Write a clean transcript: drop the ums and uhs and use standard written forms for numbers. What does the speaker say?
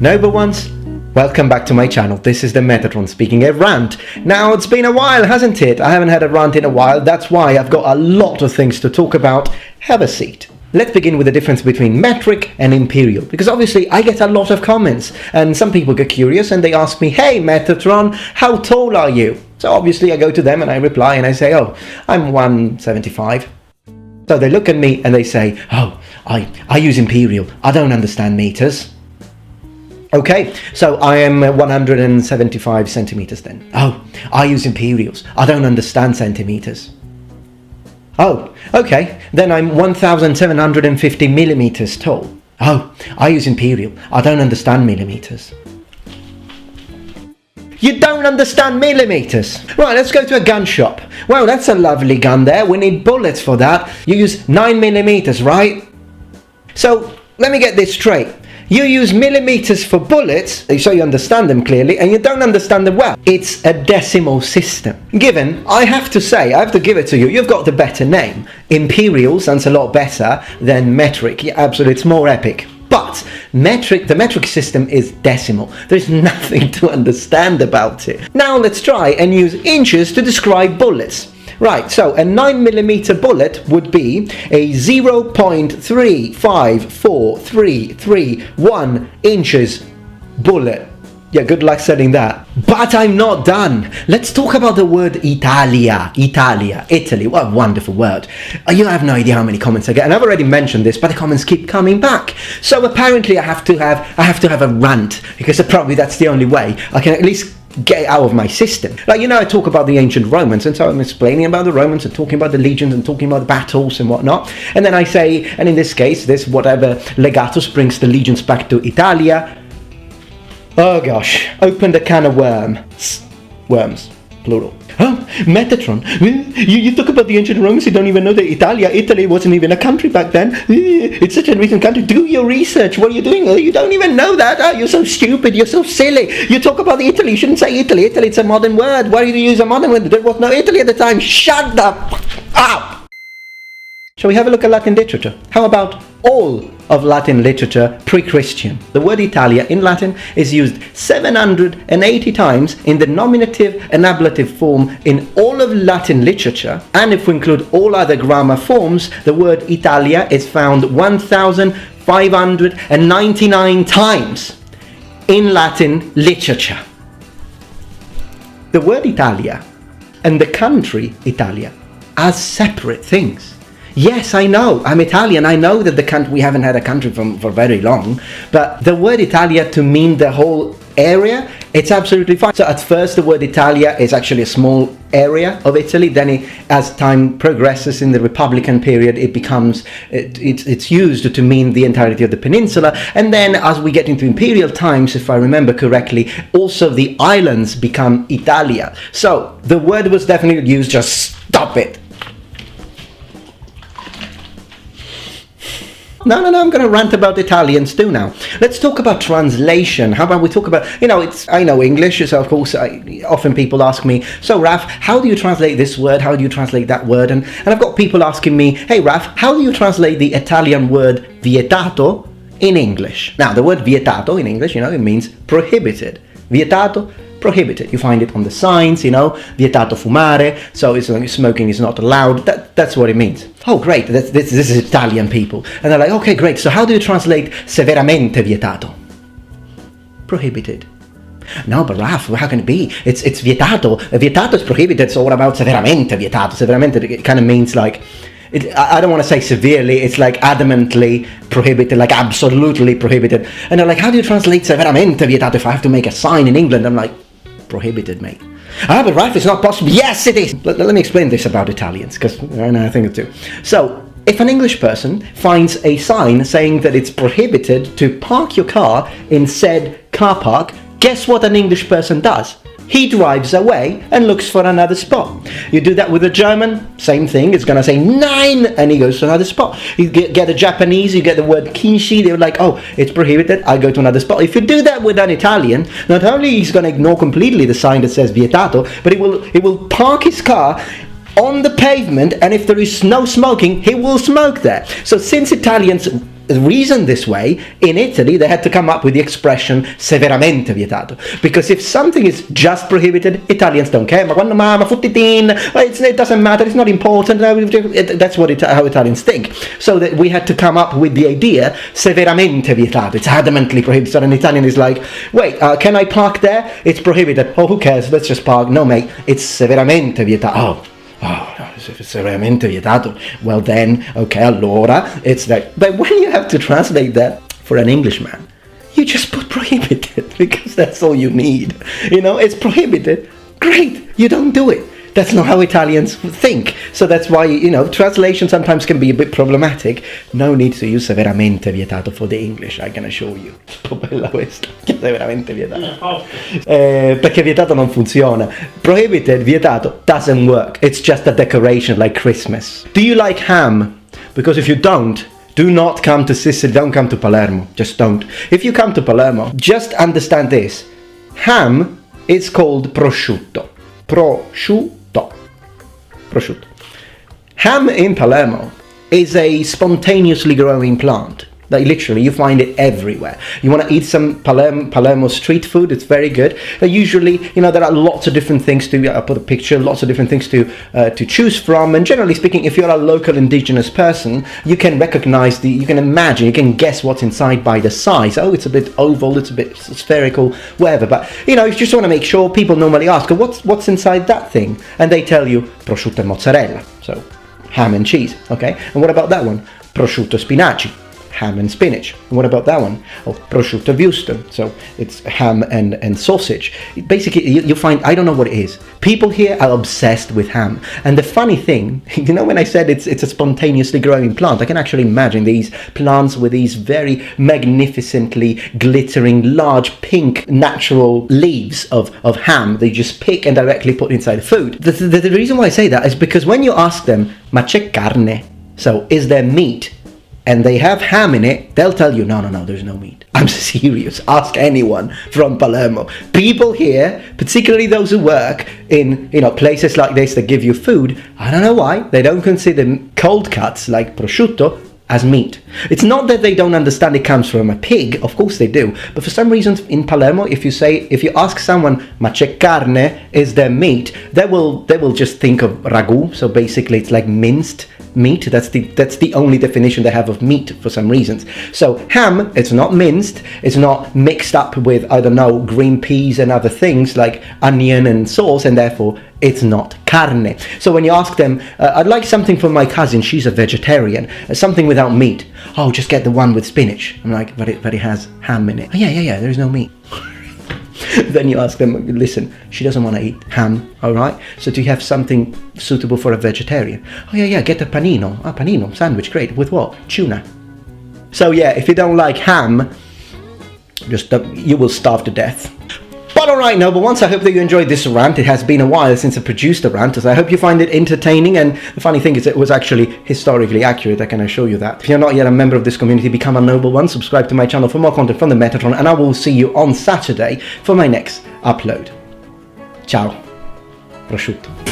Noble ones, welcome back to my channel. This is the Metatron speaking, a rant. Now, it's been a while, hasn't it? I haven't had a rant in a while. That's why I've got a lot of things to talk about. Have a seat. Let's begin with the difference between metric and imperial, because obviously I get a lot of comments and some people get curious and they ask me, hey Metatron, how tall are you? So obviously I go to them and I reply and I say, oh, I'm 175. So they look at me and they say, oh, I use imperial. I don't understand meters. Okay, so I am 175 centimeters then. Oh, I use imperials. I don't understand centimeters. Oh, okay, then I'm 1,750 millimeters tall. Oh, I use imperial. I don't understand millimeters. You don't understand millimeters? Right, let's go to a gun shop. Wow, that's a lovely gun there. We need bullets for that. You use 9 millimeters, right? So, let me get this straight. You use millimeters for bullets, so you understand them clearly, and you don't understand them well. It's a decimal system. Given, I have to say, I have to give it to you, you've got the better name. Imperial sounds a lot better than metric. Yeah, absolutely, it's more epic. But the metric system is decimal. There's nothing to understand about it. Now let's try and use inches to describe bullets. Right, so a 9mm bullet would be a 0.354331 inches bullet. Yeah, good luck saying that. But I'm not done. Let's talk about the word Italia. Italy. What a wonderful word. You have no idea how many comments I get, and I've already mentioned this, but the comments keep coming back. So apparently I have to have a rant, because probably that's the only way I can at least get it out of my system. Like, you know, I talk about the ancient Romans, and so I'm explaining about the Romans and talking about the legions and talking about the battles and whatnot, and then I say, and in this case, this whatever legatus brings the legions back to Italia. Oh gosh, opened a can of worms, plural. Oh, Metatron, you talk about the ancient Romans, you don't even know that Italy wasn't even a country back then. It's such a recent country. Do your research. What are you doing? You don't even know that. Oh, you're so stupid. You're so silly. You talk about Italy. You shouldn't say Italy. Italy, it's a modern word. Why do you use a modern word? There was no Italy at the time. Shut the up. Shall we have a look at Latin literature? How about all of Latin literature pre-Christian? The word Italia in Latin is used 780 times in the nominative and ablative form in all of Latin literature, and if we include all other grammar forms, the word Italia is found 1,599 times in Latin literature. The word Italia and the country Italia are separate things. Yes, I know, I'm Italian, I know that we haven't had a country for very long, but the word Italia to mean the whole area, it's absolutely fine. So at first the word Italia is actually a small area of Italy, then as time progresses in the Republican period, it's used to mean the entirety of the peninsula, and then as we get into imperial times, if I remember correctly, also the islands become Italia. So the word was definitely used, just stop it. No, I'm going to rant about Italians too now. Let's talk about translation. How about we talk about, I know English, so of course, often people ask me, so Raf, how do you translate this word? How do you translate that word? And I've got people asking me, hey Raf, how do you translate the Italian word vietato in English? Now, the word vietato in English, it means prohibited. Vietato, prohibited. You find it on the signs, vietato fumare, so it's like smoking is not allowed. That's what it means. Oh great, this is Italian people. And they're like, okay great, so how do you translate severamente vietato? Prohibited. No, but Raf, how can it be? It's vietato. Vietato is prohibited, so what about severamente vietato? Severamente, it kind of means like, I don't want to say severely, it's like adamantly prohibited, like absolutely prohibited. And they're like, how do you translate severamente vietato if I have to make a sign in England? I'm like, prohibited, mate. Ah, but Ralph, it's not possible. Yes, it is. Let me explain this about Italians, because I think it too. So, if an English person finds a sign saying that it's prohibited to park your car in said car park, guess what an English person does? He drives away and looks for another spot. You do that with a German, same thing. It's going to say 9, and he goes to another spot. You get a Japanese, you get the word kinshi, they're like, oh, it's prohibited, I go to another spot. If you do that with an Italian, not only he's going to ignore completely the sign that says vietato, but he will park his car on the pavement, and if there is no smoking, he will smoke there. So since Italians reasoned this way, in Italy they had to come up with the expression severamente vietato, because if something is just prohibited, Italians don't care. Ma quando ma futtitin, it doesn't matter, it's not important. That's how Italians think. So that we had to come up with the idea severamente vietato. It's adamantly prohibited. So an Italian is like, wait, can I park there? It's prohibited. Oh, who cares? Let's just park. No, mate, it's severamente vietato. Oh, no, if it's severamente vietato, well then, okay, allora, it's that. But when you have to translate that for an Englishman, you just put prohibited, because that's all you need. It's prohibited. Great, you don't do it. That's not how Italians think. So that's why, translation sometimes can be a bit problematic. No need to use severamente vietato for the English, I can assure you. Bella questa, severamente vietato. Perché vietato non funziona. Prohibited, vietato, doesn't work. It's just a decoration like Christmas. Do you like ham? Because if you don't, do not come to Sicily, don't come to Palermo. Just don't. If you come to Palermo, just understand this. Ham is called prosciutto. Prosciutto. Ham in Palermo is a spontaneously growing plant. Like literally, you find it everywhere. You want to eat some Palermo street food, it's very good. Usually, there are lots of different things I put a picture, lots of different things to choose from. And generally speaking, if you're a local indigenous person, you can recognize you can imagine, you can guess what's inside by the size. Oh, it's a bit oval, it's a bit spherical, whatever. But, you just want to make sure. People normally ask, what's inside that thing? And they tell you, prosciutto e mozzarella. So, ham and cheese, okay? And what about that one? Prosciutto spinaci. Ham and spinach. And what about that one? Oh, prosciutto wusto. So it's ham and sausage. Basically, you find, I don't know what it is. People here are obsessed with ham. And the funny thing, when I said it's a spontaneously growing plant, I can actually imagine these plants with these very magnificently glittering, large pink natural leaves of ham. They just pick and directly put inside the food. The reason why I say that is because when you ask them, ma c'è carne? So is there meat? And they have ham in it, they'll tell you, no, there's no meat. I'm serious. Ask anyone from Palermo. People here, particularly those who work in, places like this that give you food, I don't know why, they don't consider cold cuts like prosciutto as meat. It's not that they don't understand it comes from a pig, of course they do, but for some reason in Palermo, if you ask someone, ma c'è carne, is there meat, they will just think of ragu, so basically it's like minced meat. That's the only definition they have of meat for some reasons. So ham, it's not minced, it's not mixed up with, I don't know, green peas and other things like onion and sauce, and therefore it's not carne. So when you ask them, I'd like something for my cousin, she's a vegetarian, something without meat. Oh, just get the one with spinach. I'm like, but it has ham in it. Oh, yeah, there's no meat. Then you ask them, listen, she doesn't want to eat ham, all right? So do you have something suitable for a vegetarian? Oh, yeah, get a panino. Ah, panino, sandwich, great. With what? Tuna. So yeah, if you don't like ham, you will starve to death. But alright, Noble Ones, I hope that you enjoyed this rant. It has been a while since I produced a rant, so I hope you find it entertaining, and the funny thing is it was actually historically accurate, I can assure you that. If you're not yet a member of this community, become a Noble One, subscribe to my channel for more content from the Metatron, and I will see you on Saturday for my next upload. Ciao. Prosciutto.